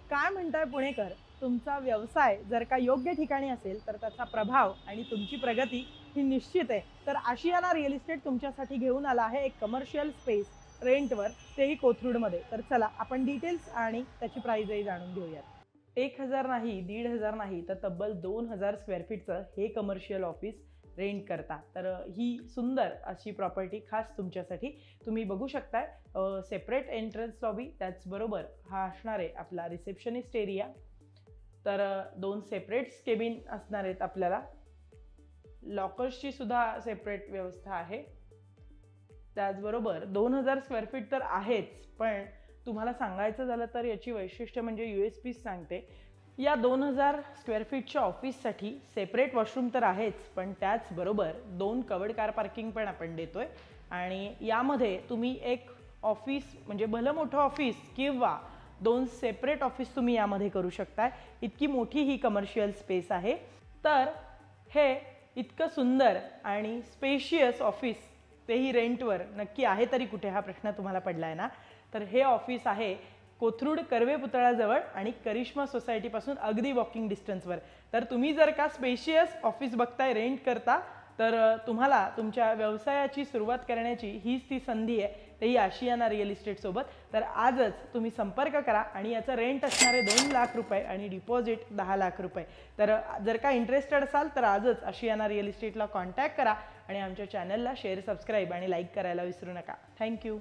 काय म्हणताय पुणेकर, तुमचा व्यवसाय जर का योग्य ठिकाणी असेल तर त्याचा प्रभाव आणि तुमची प्रगती ही निश्चित आहे। तर आशियाना रिअल इस्टेट तुमच्यासाठी घेऊन आला आहे एक कमर्शियल स्पेस रेंटवर, तेही कोथरूडमध्ये। तर चला आपण डिटेल्स आणि त्याची प्राइसही जाणून घेऊयात। 1000 नाही, 1500 नाही, तर तब्बल 2000 स्क्वेअर फीटचं हे कमर्शियल ऑफिस रेंट करता। तर ही सुंदर अशी प्रॉपर्टी खास तुमच्यासाठी तुम्ही बघू शकताय। सेपरेट एंट्रन्स लॉबी, त्याचबरोबर हा असणार आहे आपला रिसेप्शनिस्ट एरिया। तर 2 सेपरेट केबिन असणार आहेत आपल्याला। लॉकर्सची सुद्धा सेपरेट व्यवस्था आहे। त्याचबरोबर 2000 स्क्वेअर फीट तर आहेच, पण तुम्हाला सांगायचं झालं तर याची वैशिष्ट्य म्हणजे USP सांगते। या 2000 स्क्वेअर फीटच्या ऑफिससाठी सेपरेट वॉशरूम तर आहेच, पण त्याचबरोबर 2 कवर्ड कार पार्किंग पण आपण देतोय। आणि यामध्ये तुम्ही एक ऑफिस म्हणजे भलं मोठं ऑफिस किंवा 2 सेपरेट ऑफिस तुम्ही यामध्ये करू शकताय। इतकी मोठी ही कमर्शियल स्पेस आहे। तर हे इतकं सुंदर आणि स्पेशियस ऑफिस तेही रेंटवर नक्की आहे तरी कुठे, हा प्रश्न तुम्हाला पडलाय ना? तर हे ऑफिस आहे कोथरूड कर्वे पुतळ्याजवळ आणि करिश्मा सोसायटीपासून अगदी वॉकिंग डिस्टन्सवर। तर तुम्ही जर का स्पेशियस ऑफिस बघताय रेंट करता, तर तुम्हाला तुमच्या व्यवसायाची सुरुवात करण्याची हीच ती संधी आहे, तेही आशियाना रिअल इस्टेट सोबत। तर आजच तुम्ही संपर्क करा आणि याचं रेंट असणारे 2 लाख रुपये आणि डिपॉझिट 10 लाख रुपये। तर जर का इंटरेस्टेड असाल तर आजच आशियाना रिअल इस्टेटला कॉन्टॅक्ट करा आणि आमच्या चॅनलला शेअर, सबस्क्राईब आणि लाईक करायला विसरू नका। थँक्यू।